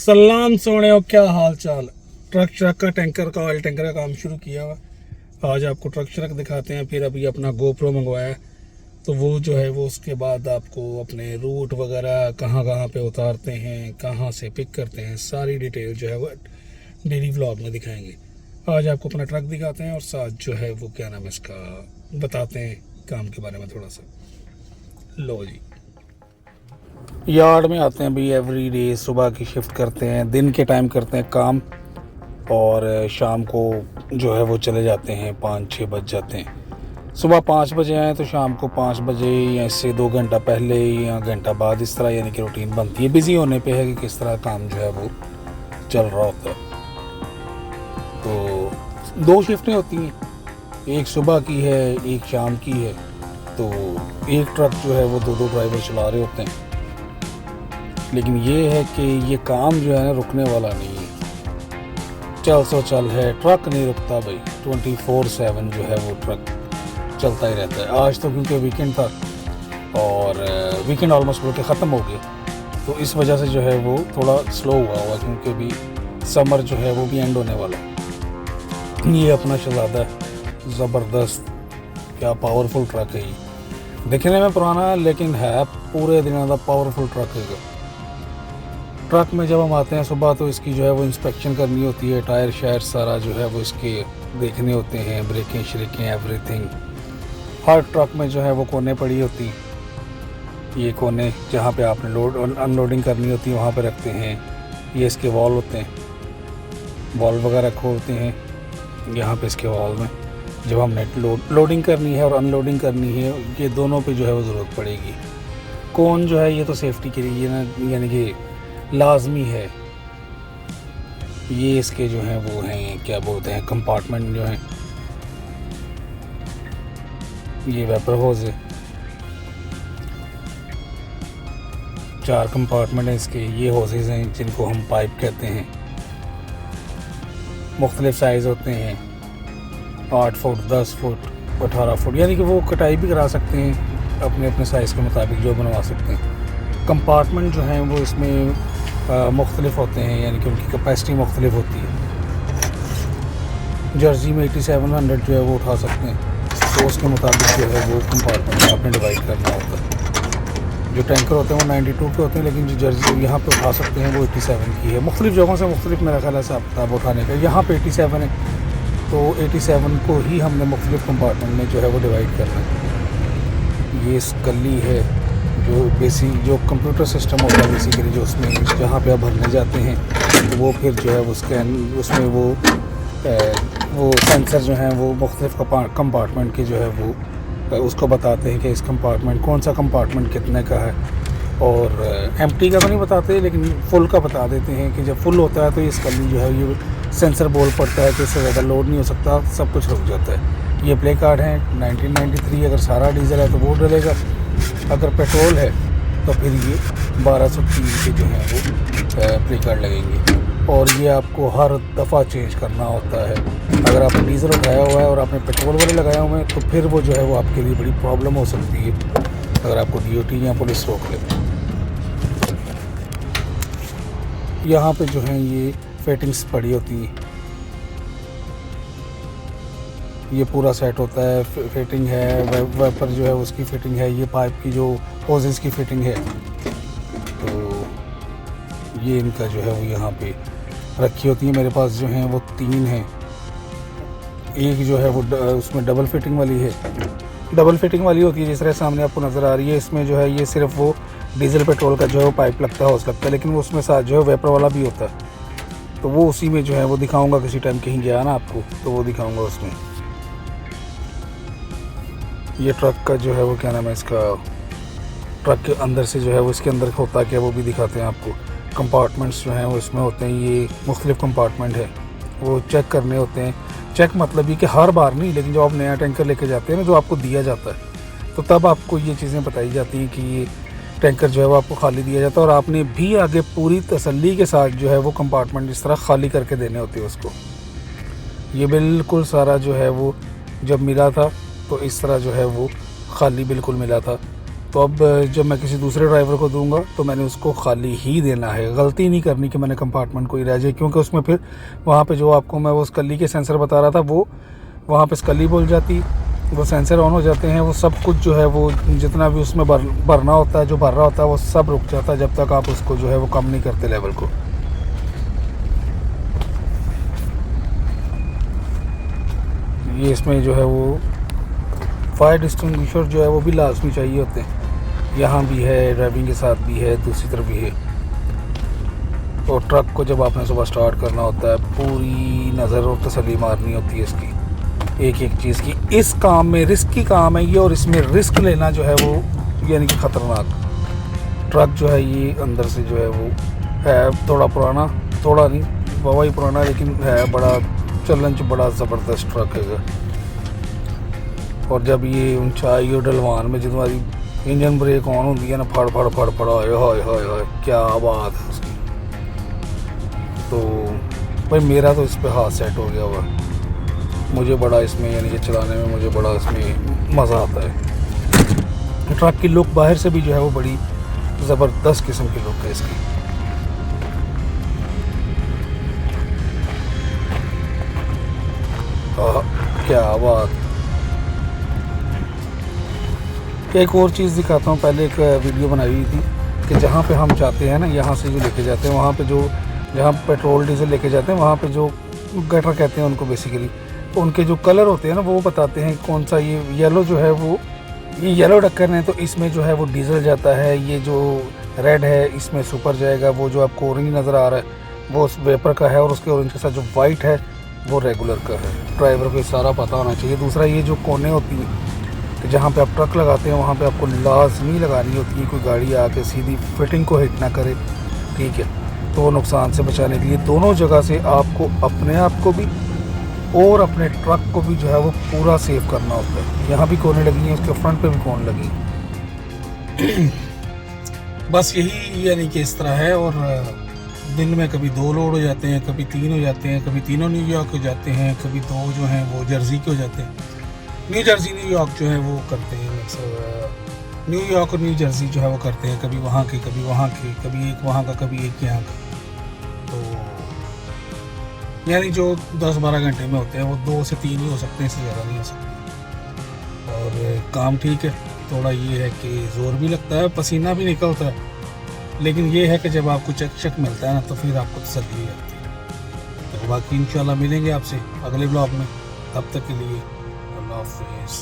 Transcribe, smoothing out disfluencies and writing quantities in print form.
सलाम सोने हो, क्या हाल चाल। ट्रक का टैंकर का ऑयल टैंकर का काम शुरू किया हुआ। आज आपको ट्रक दिखाते हैं। फिर अभी अपना गोप्रो मंगवाया है, तो वो जो है वो उसके बाद आपको अपने रूट वगैरह कहाँ कहाँ पे उतारते हैं, कहाँ से पिक करते हैं, सारी डिटेल जो है वो डेली व्लॉग में दिखाएंगे। आज आपको अपना ट्रक दिखाते हैं और साथ जो है वो क्या नाम है इसका बताते हैं काम के बारे में थोड़ा सा। लो जी, यार्ड में आते हैं भाई एवरी डे। सुबह की शिफ्ट करते हैं, दिन के टाइम करते हैं काम और शाम को जो है वो चले जाते हैं। 5-6 बज जाते हैं। सुबह 5 बजे आए तो शाम को 5 बजे या इससे 2 घंटा पहले या घंटा बाद, इस तरह यानी कि रूटीन बनती है। बिज़ी होने पे है कि किस तरह काम जो है वो चल रहा होता है। तो 2 शिफ्टें होती हैं, एक सुबह की है, एक शाम की है। तो एक ट्रक जो है वो 2 ड्राइवर चला रहे होते हैं। लेकिन ये है कि ये काम जो है ना रुकने वाला नहीं है, चल सो चल है। ट्रक नहीं रुकता भाई, 24/7 जो है वो ट्रक चलता ही रहता है। आज तो क्योंकि वीकेंड था और वीकेंड ऑलमोस्ट बोल के ख़त्म हो गया, तो इस वजह से जो है वो थोड़ा स्लो हुआ क्योंकि अभी समर जो है वो भी एंड होने वाला है। ये अपना शहजादा ज़बरदस्त, क्या पावरफुल ट्रक है ये। दिखने में पुराना लेकिन है पूरे दिन का पावरफुल ट्रक है। ट्रक में जब हम आते हैं सुबह तो इसकी जो है वो इंस्पेक्शन करनी होती है। टायर शायर सारा जो है वो इसके देखने होते हैं, ब्रेकें श्रेकें एवरीथिंग। हर ट्रक में जो है वो कोने पड़ी होती, ये कोने जहाँ पे आपने लोड और अनलोडिंग करनी होती है वहाँ पे रखते हैं। ये इसके वॉल होते हैं, वॉल वगैरह खोलते हैं यहाँ पे इसके वॉल में। जब हमने लोडिंग करनी है और अनलोडिंग करनी है, ये दोनों पे जो है वो ज़रूरत पड़ेगी। कौन जो है ये तो सेफ्टी के लिए ना, यानी कि लाजमी है। ये इसके जो हैं वो हैं क्या बोलते हैं कंपार्टमेंट जो हैं, ये वेपर होज है। 4 कंपार्टमेंट हैं इसके। ये होजेज हैं जिनको हम पाइप कहते हैं। मुख्तलिफ साइज़ होते हैं, 8 फुट, 10 फुट, 18 फुट, यानी कि वो कटाई भी करा सकते हैं अपने अपने साइज़ के मुताबिक जो बनवा सकते हैं। कंपार्टमेंट जो हैं वो इसमें मुख्तलिफ होते हैं, यानी कि उनकी कैपेसिटी मुख्तलिफ होती है। जर्सी में 8700 जो है वो उठा सकते हैं, तो उसके मुताबिक जो है वो कंपार्टमेंट आपने डिवाइड करना होता है। जो टैंकर होते हैं वो 92 के होते हैं, लेकिन जो जर्सी यहाँ पे उठा सकते हैं वो 87 की है। मुख्तलिफ जगहों से मुख्तलिफ मेरा ख्याल है हिसाब किताब उठाने का। यहाँ पे 87 है, तो 87 को ही हमने मुख्तलिफ कंपार्टमेंट में जो है वो डिवाइड करना है। ये स्कली है जो कंप्यूटर सिस्टम होता है बेसिकली, जो उसमें जहाँ पे आप भरने जाते हैं तो वो फिर जो है वो स्कैन, उसमें वो सेंसर जो हैं वो मुख्तलिफ कंपार्टमेंट के जो है वो उसको बताते हैं कि इस कंपार्टमेंट कौन सा कंपार्टमेंट कितने का है। और एम्प्टी का तो नहीं बताते, लेकिन फुल का बता देते हैं कि जब फुल होता है तो ये स्कली जो है ये सेंसर बोल पड़ता है कि इससे ज़्यादा लोड नहीं हो सकता, सब कुछ रुक जाता है। ये प्ले कार्ड है 1993। अगर सारा डीजल है तो वो डलेगा, अगर पेट्रोल है तो फिर ये 1203 के जो हैं वो प्ले कार्ड लगेंगे। और ये आपको हर दफ़ा चेंज करना होता है। अगर आपने डीजल उठाया हुआ है और आपने पेट्रोल वाले लगाए हुए हैं तो फिर वो जो है वो आपके लिए बड़ी प्रॉब्लम हो सकती है अगर आपको DOT या पुलिस रोक ले। यहाँ पे जो है ये फिटिंग्स पड़ी होती हैं, ये पूरा सेट होता है। फिटिंग है, वेपर जो है उसकी फिटिंग है, ये पाइप की जो होजेस की फिटिंग है। तो ये इनका जो है वो यहाँ पे रखी होती है। मेरे पास जो हैं वो 3 हैं। एक जो है वो उसमें डबल फिटिंग वाली है, डबल फिटिंग वाली होती है जिस तरह सामने आपको नज़र आ रही है। इसमें जो है ये सिर्फ वो डीजल पेट्रोल का जो है वो पाइप लगता है, हौस लगता है, लेकिन वो उसमें साथ जो है वेपर वाला भी होता है। तो वो उसी में जो है वो दिखाऊँगा, किसी टाइम कहीं गया ना आपको तो वो दिखाऊँगा उसमें। ये ट्रक का जो है वो क्या नाम है इसका, ट्रक के अंदर से जो है वो इसके अंदर होता क्या वो भी दिखाते हैं आपको। कंपार्टमेंट्स जो हैं वो इसमें होते हैं, ये मुख्तलिफ कंपार्टमेंट है, वो चेक करने होते हैं। चेक मतलब ये कि हर बार नहीं, लेकिन जब आप नया टैंकर लेके जाते हैं ना, जो आपको दिया जाता है, तो तब आपको ये चीज़ें बताई जाती हैं कि ये टैंकर जो है वो आपको खाली दिया जाता है। और आपने भी आगे पूरी तसल्ली के साथ जो है वो कंपार्टमेंट इस तरह खाली करके देने होते हैं उसको। ये बिल्कुल सारा जो है वो जब मिला था तो इस तरह जो है वो खाली बिल्कुल मिला था। तो अब जब मैं किसी दूसरे ड्राइवर को दूंगा तो मैंने उसको खाली ही देना है, गलती नहीं करनी कि मैंने कंपार्टमेंट कोई रह जाए, क्योंकि उसमें फिर वहाँ पे जो आपको मैं वो स्कली के सेंसर बता रहा था, वो वहाँ पे स्कली बोल जाती, वो सेंसर ऑन हो जाते हैं, वो सब कुछ जो है वो जितना भी उसमें भरना होता है, जो भर रहा होता है वो सब रुक जाता है जब तक आप उसको जो है वो कम नहीं करते लेवल को। ये इसमें जो है वो फायर डिस्टिंग्विशर जो है वो भी लाजमी चाहिए होते हैं, यहाँ भी है, ड्राइविंग के साथ भी है, दूसरी तरफ भी है। और ट्रक को जब आपने सुबह स्टार्ट करना होता है, पूरी नज़र और तसल्ली मारनी होती है इसकी एक एक चीज़ की। इस काम में रिस्की काम है ये, और इसमें रिस्क लेना जो है वो यानी कि ख़तरनाक। ट्रक जो है ये अंदर से जो है वो है थोड़ा पुराना, थोड़ा नहीं बाबा ही पुराना, लेकिन है बड़ा चलन च बड़ा ज़बरदस्त ट्रक है। और जब ये ऊंचाई और ढलवान में जो इंजन ब्रेक ऑन होती है ना, फड़ फड़ फड़ फड़, हाय हाय हाय क्या बात है उसकी। तो भाई मेरा तो इस पे हाथ सेट हो गया हुआ, मुझे बड़ा इसमें यानी कि चलाने में मुझे बड़ा इसमें मज़ा आता है। ट्रक की लुक बाहर से भी जो है वो बड़ी ज़बरदस्त किस्म की लुक है इसकी। क्या बात। एक और चीज़ दिखाता हूँ, पहले एक वीडियो बनाई हुई थी कि जहाँ पे हम जाते हैं ना, यहाँ से जो लेके जाते हैं वहाँ पे जो जहाँ पेट्रोल डीजल लेके जाते हैं वहाँ पे जो गटर कहते हैं उनको बेसिकली, तो उनके जो कलर होते हैं ना वो बताते हैं कौन सा। ये येलो जो है वो ये येलो ढक्कन है तो इसमें जो है वो डीजल जाता है, ये जो रेड है इसमें सुपर जाएगा, वो जो आपको ऑरेंज नज़र आ रहा है वो वेपर का है, और उसके ऑरेंज के साथ जो वाइट है वो रेगुलर का है। ड्राइवर को सारा पता होना चाहिए। दूसरा ये जो कोने होती हैं कि जहाँ पे आप ट्रक लगाते हैं वहाँ पे आपको लाजमी लगानी होती है, कोई गाड़ी आके सीधी फिटिंग को हिट ना करे, ठीक है। तो नुकसान से बचाने के लिए दोनों जगह से आपको अपने आप को भी और अपने ट्रक को भी जो है वो पूरा सेव करना होता है। यहाँ भी कोने लगी हैं, उसके फ्रंट पे भी कोन लगी। बस यही यानी कि इस तरह है। और दिन में कभी 2 लोड हो जाते हैं, कभी 3 हो जाते हैं, कभी तीनों न्यूयॉर्क हो जाते हैं, कभी 2 जो हैं वो जर्सी के हो जाते हैं। न्यू जर्सी न्यूयॉर्क जो है वो करते हैं, न्यूयॉर्क और न्यू जर्सी जो है वो करते हैं, कभी वहाँ के कभी वहाँ के, कभी एक वहाँ का कभी एक यहाँ का। तो यानी जो 10-12 घंटे में होते हैं वो 2 से 3 ही हो सकते हैं, इससे ज़्यादा नहीं हो सकते। और काम ठीक है, थोड़ा ये है कि ज़ोर भी लगता है, पसीना भी निकलता है, लेकिन ये है कि जब आपको चक मिलता है ना तो फिर आपको तसल्ली हो जाती है। तो बाकी इंशाल्लाह मिलेंगे आपसे अगले ब्लॉग में, तब तक के लिए अल्लाह हाफ़िज़।